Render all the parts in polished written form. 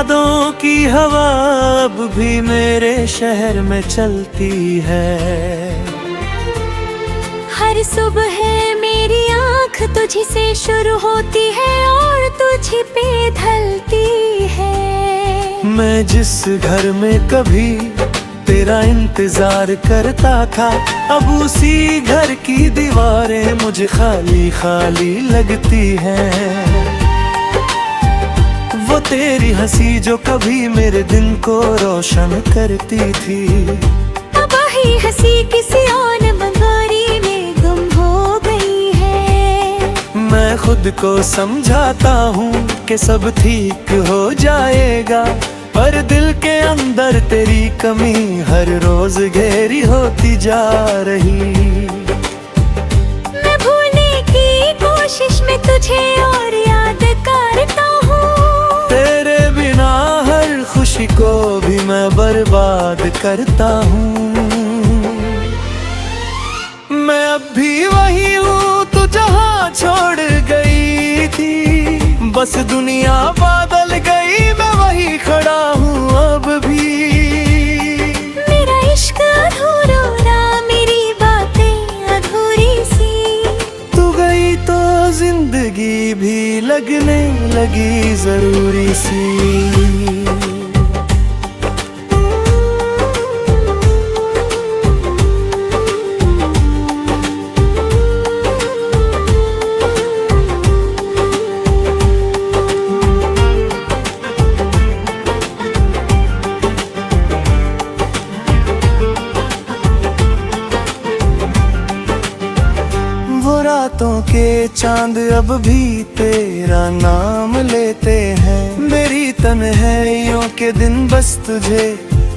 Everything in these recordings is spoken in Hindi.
यादों की हवा अब भी मेरे शहर में चलती है। हर सुबह मेरी आँख तुझी से शुरू होती है और तुझी पे ढलती है। मैं जिस घर में कभी तेरा इंतजार करता था, अब उसी घर की दीवारें मुझे खाली खाली लगती हैं। वो तेरी हंसी जो कभी मेरे दिन को रोशन करती थी, अब वही हंसी किसी और मंगारी में गुम हो गई है। मैं खुद को समझाता हूँ कि सब ठीक हो जाएगा, पर दिल के अंदर तेरी कमी हर रोज घेरी होती जा रही। मैं भूलने की कोशिश में तुझे और याद करता हूँ, तेरे बिना हर खुशी को भी मैं बर्बाद करता हूँ। मैं अब भी वही हूँ तू जहाँ छोड़ गई थी, बस दुनिया बदल गई मैं वही खड़ा हूँ अब भी। मेरा इश्क अधूरा, मेरी बातें अधूरी सी, तू गई तो जिंदगी भी लगने लगी जरूरी सी। रातों के चांद अब भी तेरा नाम लेते हैं, मेरी तन्हाइयों के दिन बस तुझे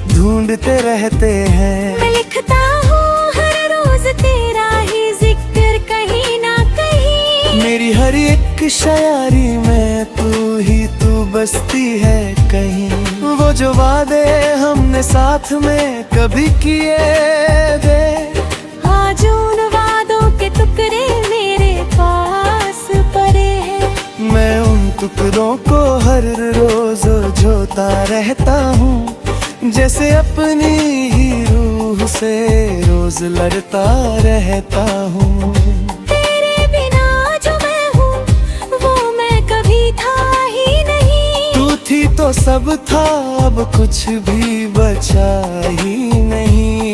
ढूंढते रहते हैं। मैं लिखता हूँ हर रोज तेरा ही जिक्र कहीं ना कहीं, मेरी हर एक शायरी में तू बसती है कहीं। वो जो वादे हमने साथ में कभी किए थे, आज उन वादों के टुकड़े मेरे पास पड़े हैं। मैं उन टुकड़ों को हर रोज जोता रहता हूँ, जैसे अपनी ही रूह से रोज लड़ता रहता हूँ। तेरे बिना जो मैं हूँ वो मैं कभी था ही नहीं, तू थी तो सब था अब कुछ भी बचा ही नहीं।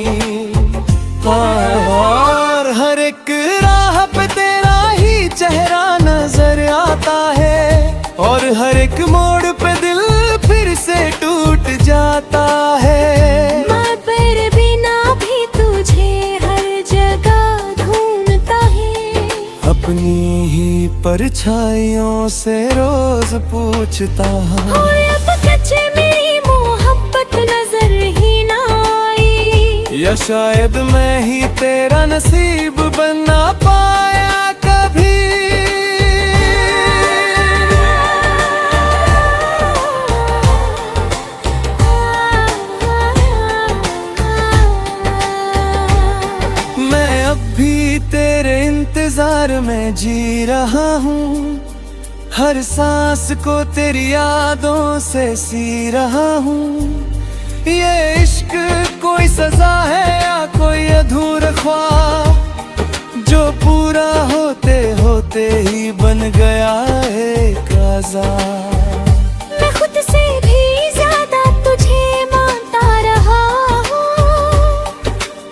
और हर एक राह पे तेरा ही चेहरा नजर आता है, और हर एक मोड़ पे दिल फिर से टूट जाता है। मैं पर बिना भी तुझे हर जगह ढूंढता है, अपनी ही परछाइयों से रोज पूछता हूँ। और अब कच्चे मेरी मोहब्बत नजर ही ना आई, या शायद मैं ही तेरा नसीब बना पाया कभी। मैं अब भी तेरे इंतजार में जी रहा हूँ, हर सांस को तेरी यादों से सी रहा हूँ। ये इश्क कोई सजा है या कोई अधूरा ख्वाब, जो पूरा होते होते ही बन गया एक आज़ाद। मैं खुद से भी ज्यादा तुझे मानता रहा हूँ,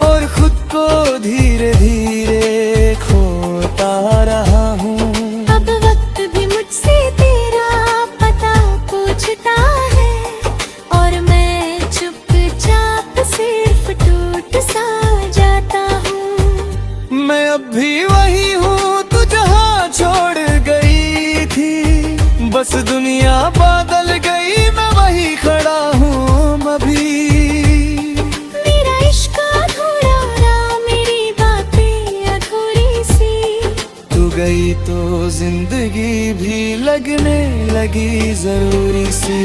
और खुद को धीरे धीरे खोता रहा हूँ। अब वक्त भी मुझसे तेरा पता पूछता है, और मैं चुपचाप सिर्फ टूट सा जाता हूँ। मैं अब भी वही हूँ तू जहाँ छोड़ गई थी, बस दुनिया बदल गई मैं वही खड़ा हूँ अभी। मेरा इश्क अधूरा, मेरी बातें अधूरी सी, तू गई तो जिंदगी भी लगने लगी जरूरी सी।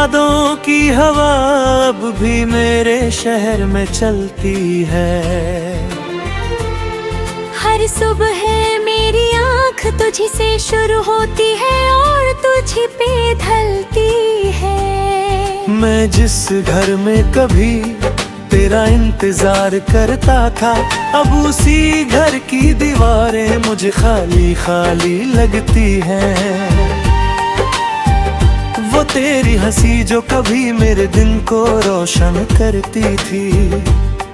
यादों की हवा अब भी मेरे शहर में चलती है। हर सुबह मेरी आँख तुझी से शुरू होती है और तुझी पे ढलती है। मैं जिस घर में कभी तेरा इंतजार करता था, अब उसी घर की दीवारें मुझे खाली खाली लगती हैं। वो तेरी हंसी जो कभी मेरे दिन को रोशन करती थी,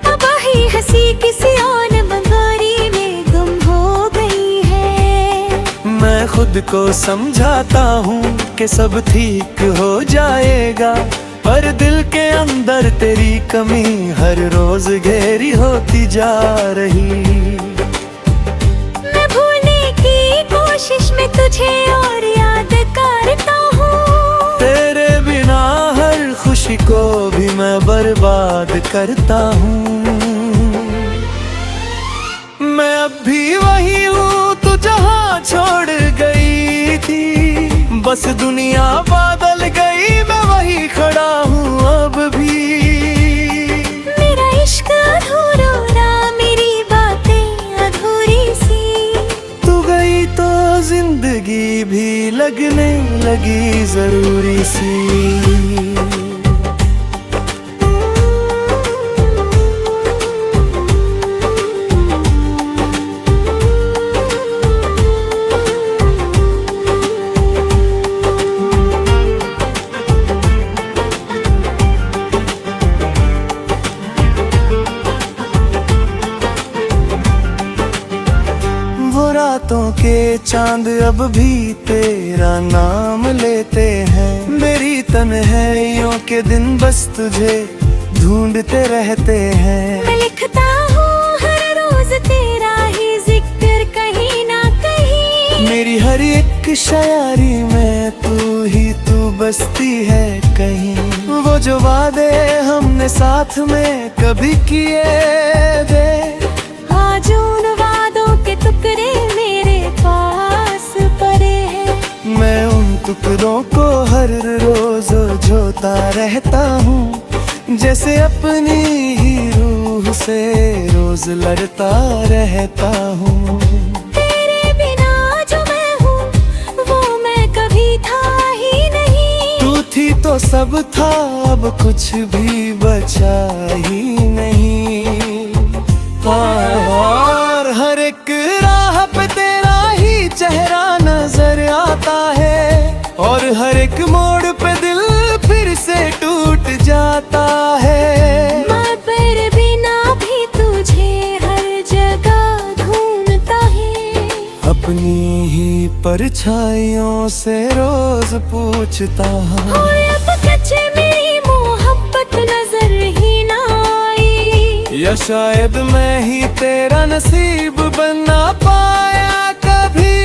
अब वही हंसी किसी और मंगोरी में गुम हो गई है। मैं खुद को समझाता हूँ कि सब ठीक हो जाएगा, पर दिल के अंदर तेरी कमी हर रोज घेरी होती जा रही। मैं भूलने की कोशिश में तुझे और याद करता हूँ, तेरे बिना हर खुशी को भी मैं बर्बाद करता हूँ। मैं अब भी वही हूँ तू जहाँ छोड़ गई थी, बस दुनिया बदल गई मैं वही खड़ा हूँ अब भी। मेरा इश्क अधूरा रहा, मेरी बातें अधूरी सी। तू गई तो जिंदगी भी लगने लगी जरूरी सी। रातों के चांद अब भी तेरा नाम लेते हैं, मेरी तन्हाइयों के दिन बस तुझे ढूंढते रहते हैं। मैं लिखता हूँ हर रोज तेरा ही जिक्र कहीं ना कहीं, मेरी हर एक शायरी में तू ही तू बसती है कहीं। वो जो वादे हमने साथ में कभी किए थे, आज उन वादों के टुकड़े मेरे पास पड़े हैं। मैं उन टुकड़ों को हर रोज जोता रहता हूँ, जैसे अपनी ही रूह से रोज लड़ता रहता हूँ। तेरे बिना जो मैं हूँ वो मैं कभी था ही नहीं, तू थी तो सब था अब कुछ भी बचा ही नहीं। और हर एक राह पे तेरा ही चेहरा नजर आता है, और हर एक मोड़ पे दिल फिर से टूट जाता है। मैं पर बिना भी तुझे हर जगह ढूंढता है, अपनी ही परछाइयों से रोज पूछता हूँ। और अब कच्चे मेरी मोहब्बत नजर ही ना आई, या शायद मैं ही तेरा नसीब बना पाया कभी।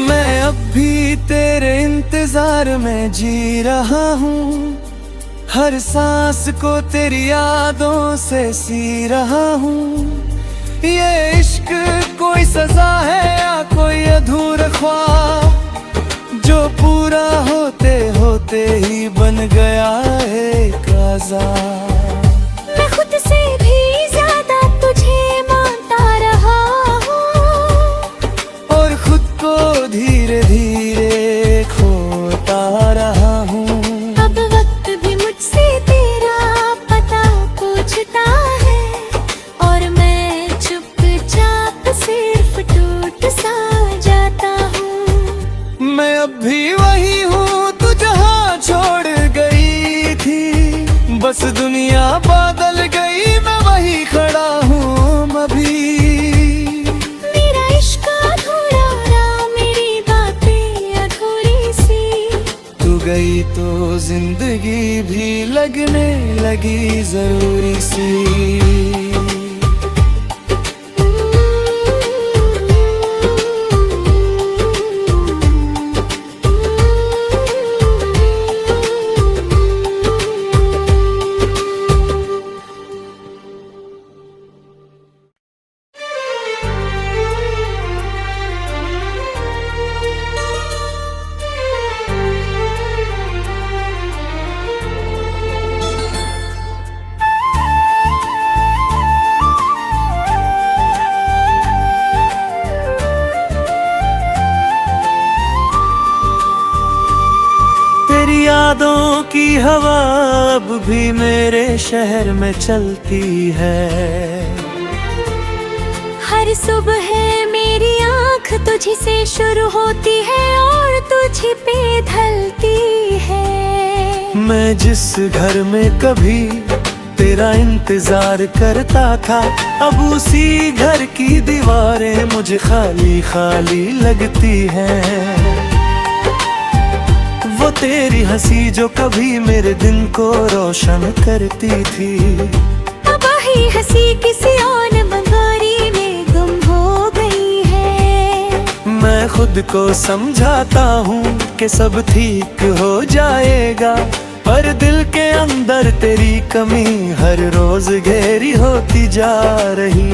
मैं अब भी तेरे इंतजार में जी रहा हूँ, हर सांस को तेरी यादों से सी रहा हूँ। ये इश्क कोई सजा है या कोई अधूरा ख्वाब, जो पूरा होते होते ही बन गया एक आज़ाद। मैं खुद से भी ज्यादा तुझे मानता रहा हूँ, और खुद को धीरे धीरे खोता रहा हूँ। अब वक्त भी मुझसे तेरा पता पूछता है, और मैं चुपचाप सिर्फ टूट सा जाता हूँ। मैं अब भी वही हूँ तू जहाँ छोड़ गई थी, बस दुनिया बदल गई मैं वही खड़ा हूँ अभी। मेरा इश्क अधूरा रहा, मेरी बातें अधूरी सी। तू गई तो जिंदगी भी लगने लगी जरूरी सी। हवा अब भी मेरे शहर में चलती है। हर सुबह मेरी आँख तुझी से शुरू होती है और तुझी पे ढलती है। मैं जिस घर में कभी तेरा इंतजार करता था, अब उसी घर की दीवारें मुझे खाली खाली लगती हैं। वो तेरी हंसी जो कभी मेरे दिन को रोशन करती थी, अब वही हंसी किसी और बंगारी में गुम हो गई है। मैं खुद को समझाता हूँ कि सब ठीक हो जाएगा, पर दिल के अंदर तेरी कमी हर रोज घेरी होती जा रही।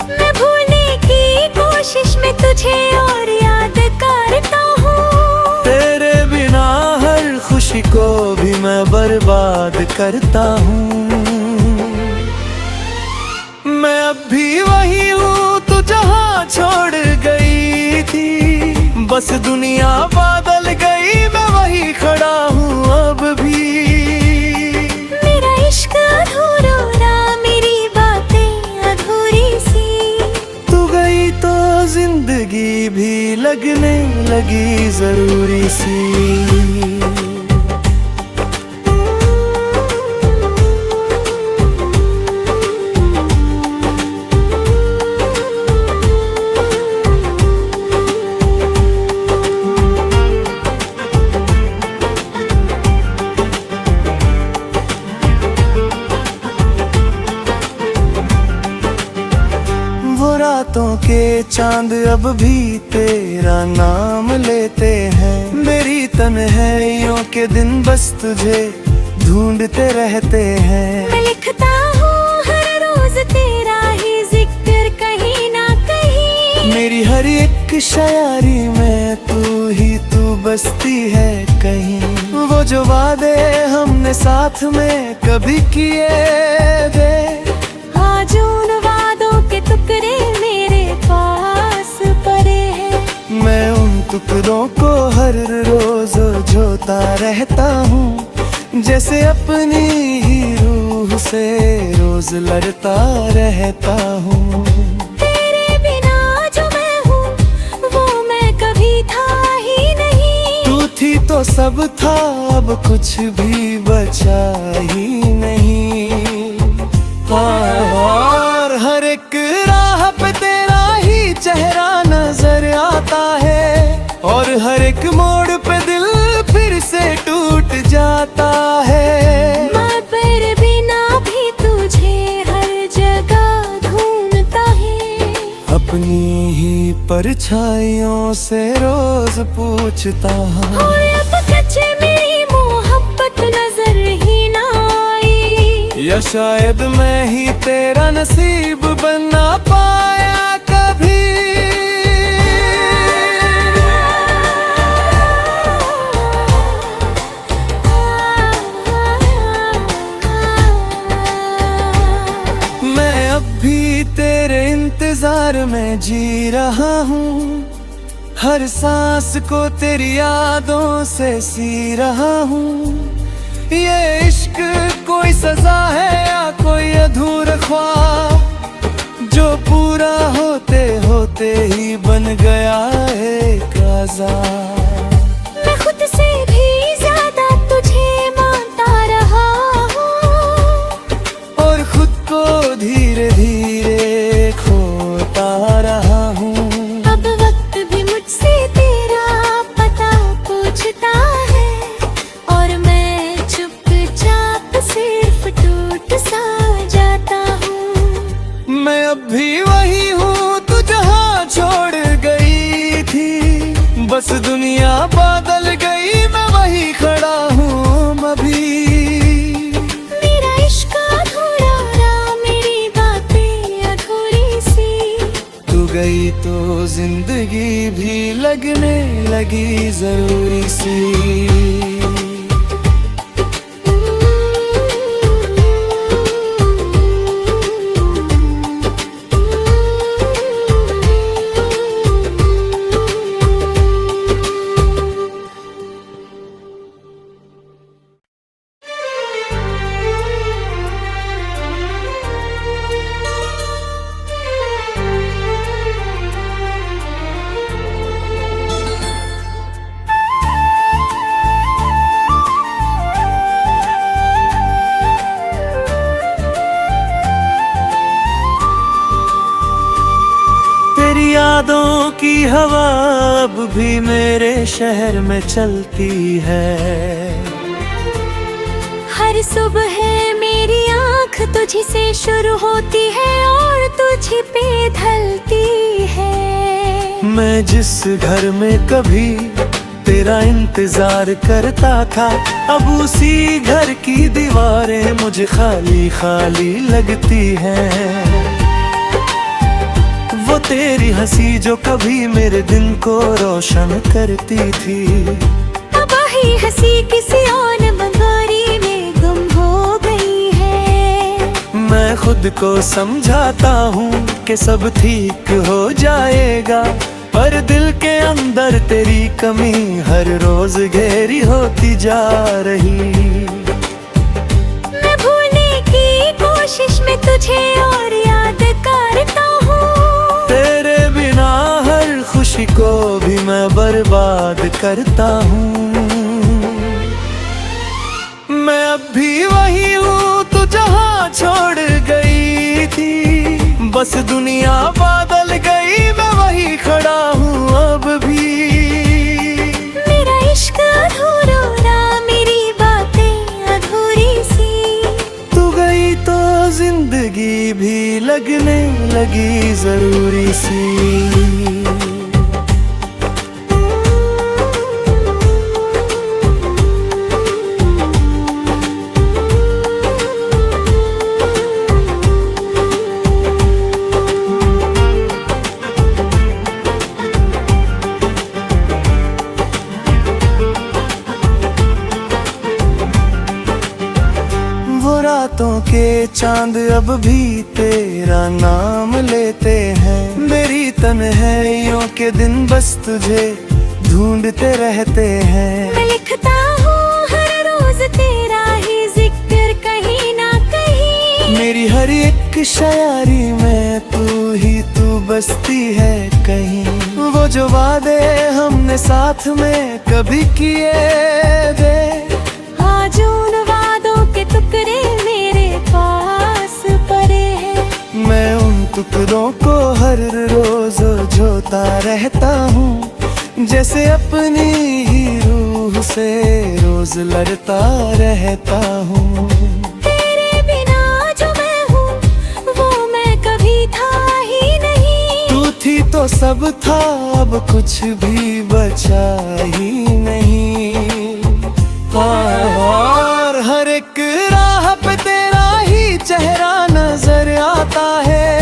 मैं भूलने की कोशिश में तुझे और याद करता हूँ, तेरे बिना हर खुशी को भी मैं बर्बाद करता हूँ। मैं अब भी वही हूँ तू जहाँ छोड़ गई थी, बस दुनिया बदल गई, मैं वही खड़ा हूँ अब भी। मेरा इश्क अधूरा रहा, मेरी बातें अधूरी सी। तू गई तो जिंदगी भी लगने लगी जरूरी सी। रातों के चांद अब भी तेरा नाम लेते हैं, मेरी तन्हाइयों के दिन बस तुझे ढूंढते रहते हैं। मैं लिखता हूँ हर रोज तेरा ही जिक्र कहीं ना कहीं, मेरी हर एक शायरी में तू बसती है कहीं। वो जो वादे हमने साथ में कभी किए थे, आज उन वादों के टुकड़े मेरे पास पड़े हैं। मैं उन टुकड़ों को हर रोज जोता रहता हूँ, जैसे अपनी ही रूह से रोज लड़ता रहता हूँ। तेरे बिना जो मैं हूँ वो मैं कभी था ही नहीं, तू थी तो सब था, अब कुछ भी बचा ही नहीं। और हर एक राह पे तेरा ही चेहरा नजर आता है, और हर एक मोड़ पे दिल फिर से टूट जाता है। मैं पर बिना भी तुझे हर जगह ढूंढता है, अपनी ही परछाइयों से रोज पूछता हूँ। और अब कच्चे मेरी मोहब्बत नजर ही ना आई, या शायद मैं ही तेरा नसीब बन ना पाया कभी। मैं अब भी तेरे इंतजार में जी रहा हूँ, हर सांस को तेरी यादों से सी रहा हूँ। ये इश्क कोई सजा है या कोई अधूरा ख्वाब, जो पूरा होते होते ही बन गया है एक आज़ाद। मैं खुद से भी ज्यादा तुझे मानता रहा हूँ, और खुद को धीरे धीरे खोता रहा हूँ। अब वक्त भी मुझसे तेरा पता पूछता है, और मैं चुपचाप सिर्फ टूट सा जाता हूँ। मैं अब भी वही हूँ तू जहाँ छोड़ गई थी, बस दुनिया बदल गई, मैं वही खड़ा हूँ अभी। मेरा इश्क अधूरा रहा, मेरी बातें अधूरी सी। तू गई तो जिंदगी भी लगने लगी जरूरी सी। की हवा अब भी मेरे शहर में चलती है। हर सुबह मेरी आँख तुझी से शुरू होती है और तुझी पे ढलती है। मैं जिस घर में कभी तेरा इंतजार करता था, अब उसी घर की दीवारें मुझे खाली खाली लगती हैं। वो तेरी हंसी जो कभी मेरे दिन को रोशन करती थी, अब वही हंसी किसी और मंगारी में गुम हो गई है। मैं खुद को समझाता हूँ कि सब ठीक हो जाएगा, पर दिल के अंदर तेरी कमी हर रोज घेरी होती जा रही। मैं भूलने की कोशिश में तुझे और याद करता हूँ, तेरे बिना हर खुशी को भी मैं बर्बाद करता हूँ। मैं अब भी वही हूँ तू जहाँ छोड़ गई थी, बस दुनिया बदल गई मैं वही खड़ा हूँ अब भी। मेरा इश्क अधूरा रहा, मेरी बातें अधूरी सी। तू गई तो जिंदगी भी लगने लगी जरूरी सी। रातों के चांद अब भी तेरा नाम लेते हैं, मेरी तन्हाइयों के दिन बस तुझे ढूंढते रहते हैं। मैं लिखता हूँ हर रोज तेरा ही जिक्र कहीं ना कहीं, मेरी हर एक शायरी में तू बसती है कहीं। वो जो वादे हमने साथ में कभी किए थे, आज उन वादों के टुकड़े मेरे पास पड़े हैं। मैं उन टुकड़ों को हर रोज जोता रहता हूँ, जैसे अपनी ही रूह से रोज लड़ता रहता हूँ। तेरे बिना जो मैं हूँ वो मैं कभी था ही नहीं, तू थी तो सब था अब कुछ भी बचा ही नहीं। और हर एक राह पे तेरा ही चेहरा नजर आता है,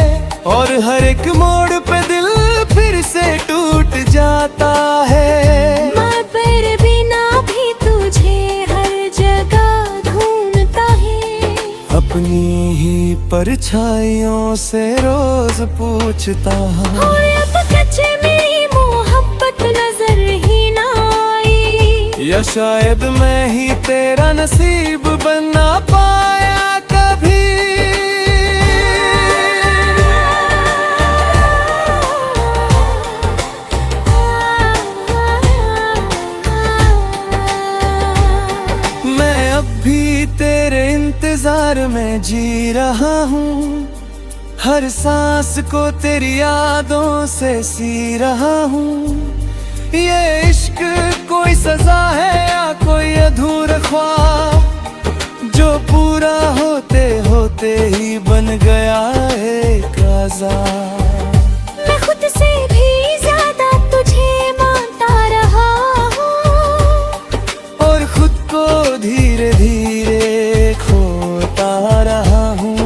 और हर एक मोड़ पे दिल फिर से टूट जाता है। मैं पर बिना भी तुझे हर जगह ढूंढता है, अपनी ही परछाइयों से रोज पूछता हूँ। और अब कच्चे मेरी मोहब्बत नजर ही ना आई, या शायद मैं ही तेरा नसीब बन ना पाया कभी। मैं अब भी तेरे इंतजार में जी रहा हूँ, हर सांस को तेरी यादों से सी रहा हूँ। ये इश्क कोई सजा है या कोई अधूरा ख्वाब, जो पूरा होते होते ही बन गया एक आज़ाद। मैं खुद से भी ज्यादा तुझे मानता रहा हूँ, और खुद को धीरे धीरे खोता रहा हूँ।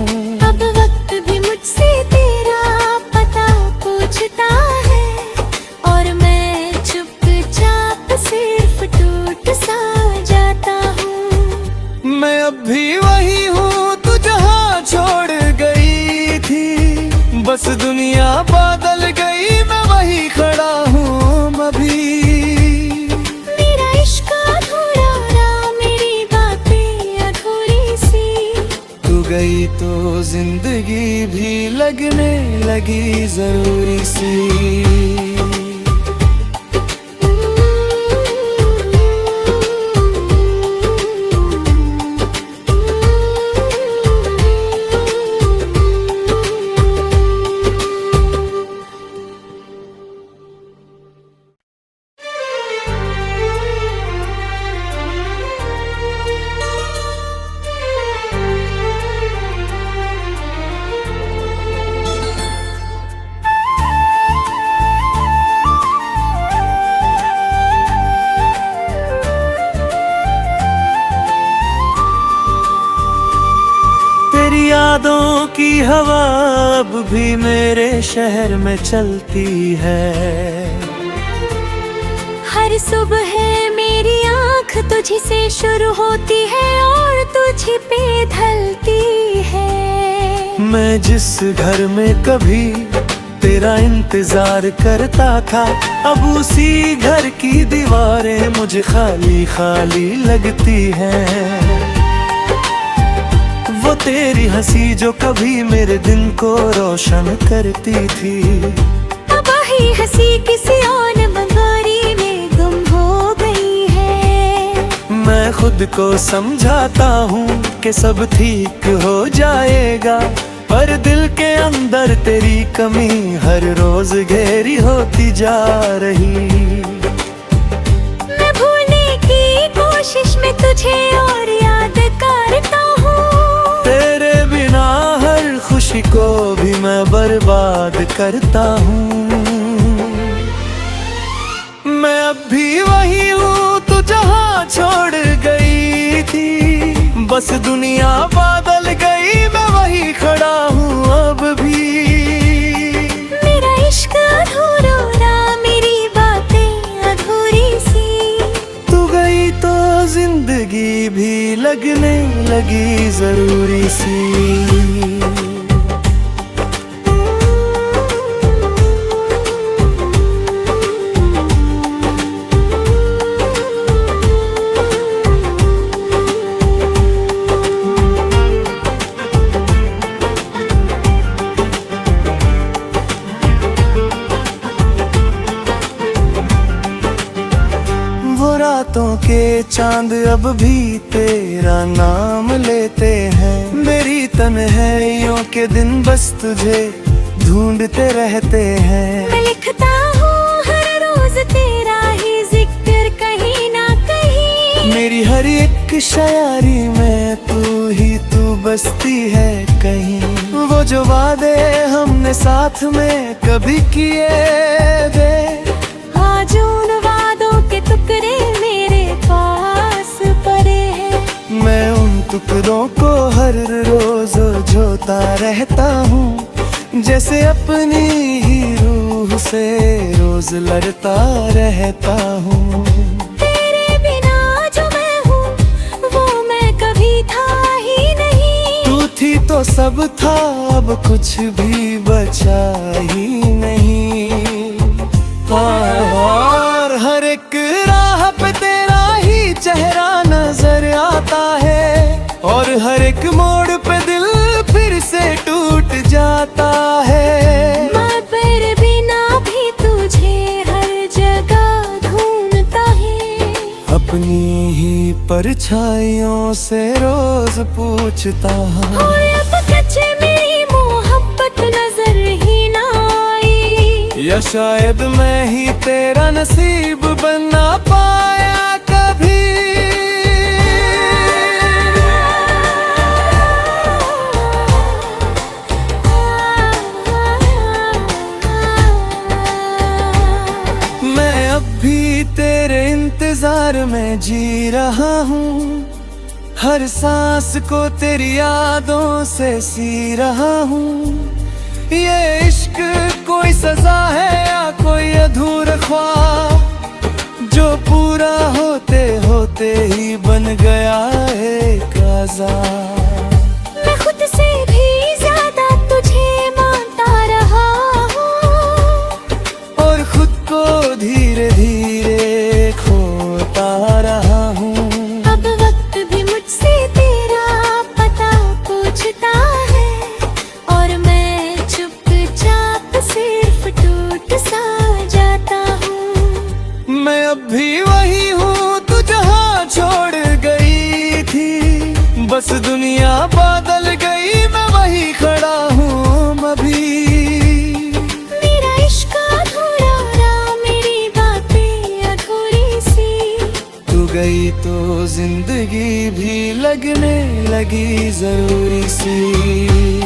अब वक्त भी मुझसे तेरा पता पूछता है, और मैं चुपचाप सिर्फ टूट सा जाता हूँ। मैं अब भी वही हूँ तू जहाँ छोड़ गई थी, बस दुनिया बदल गई मैं वही खड़ा हूँ अभी। मेरा इश्क अधूरा रहा, मेरी बातें अधूरी सी। तू गई तो जिंदगी भी लगने लगी जरूरी सी। यादों की हवा अब भी मेरे शहर में चलती है। हर सुबह मेरी आँख तुझी से शुरू होती है और तुझी पे ढलती है। मैं जिस घर में कभी तेरा इंतजार करता था, अब उसी घर की दीवारें मुझे खाली खाली लगती हैं। वो तेरी हंसी जो कभी मेरे दिन को रोशन करती थी, अब वही हंसी किसी और बंगारी में गुम हो गई है। मैं खुद को समझाता हूँ कि सब ठीक हो जाएगा, पर दिल के अंदर तेरी कमी हर रोज घेरी होती जा रही। मैं भूलने की कोशिश में तुझे और याद करता हूँ, तेरे बिना हर खुशी को भी मैं बर्बाद करता हूँ। मैं अब भी वही हूँ तू जहाँ छोड़ गई थी, बस दुनिया बदल गई मैं वही खड़ा हूँ अब भी। मेरा इश्क अधूरा, मेरी बातें अधूरी सी, तू गई तो जिंदगी भी लगने लगी जरूरी सी। रातों के चांद अब भी तेरा नाम लेते हैं, मेरी तन्हाइयों के दिन बस तुझे ढूंढते रहते हैं। मैं लिखता हूँ हर रोज तेरा ही जिक्र कहीं ना कहीं, मेरी हर एक शायरी में तू बसती है कहीं। वो जो वादे हमने साथ में कभी किए थे, आज उन वादों के टुकड़े मेरे पास पड़े हैं। मैं उन टुकड़ों को हर रोज जोता रहता हूँ, जैसे अपनी ही रूह से रोज लड़ता रहता हूँ। तेरे बिना जो मैं हूँ वो मैं कभी था ही नहीं, तू थी तो सब था अब कुछ भी बचा ही नहीं। और हर एक राह पे तेरा ही चेहरा नजर आता है, और हर एक मोड़ पे दिल फिर से टूट जाता है। मैं पर बिना भी तुझे हर जगह ढूंढता है, अपनी ही परछाइयों से रोज पूछता हूँ, अब कच्चे मेरी मोहब्बत नजर ही ना आई, या शायद मैं ही तेरा नसीब बना पाया कभी। मैं अब भी तेरे इंतजार में जी रहा हूँ, हर सांस को तेरी यादों से सी रहा हूँ। ये इश्क कोई सजा है या कोई अधूरा ख्वाब, जो पूरा होते होते ही बन गया एक आज़ाद। मैं खुद से भी ज्यादा तुझे मानता रहा हूँ, और खुद को धीरे धीरे खोता रहा हूँ। अब वक्त भी मुझसे तेरा पता पूछता है, और मैं चुपचाप सिर्फ टूट सा जाता हूँ। मैं अब भी वही हूँ तू जहाँ छोड़ गई थी, बस दुनिया बदल गई मैं वही खड़ा हूँ अभी। मेरा इश्क अधूरा, मेरी बातें अधूरी सी, तू गई तो जिंदगी भी लगने लगी जरूरी सी।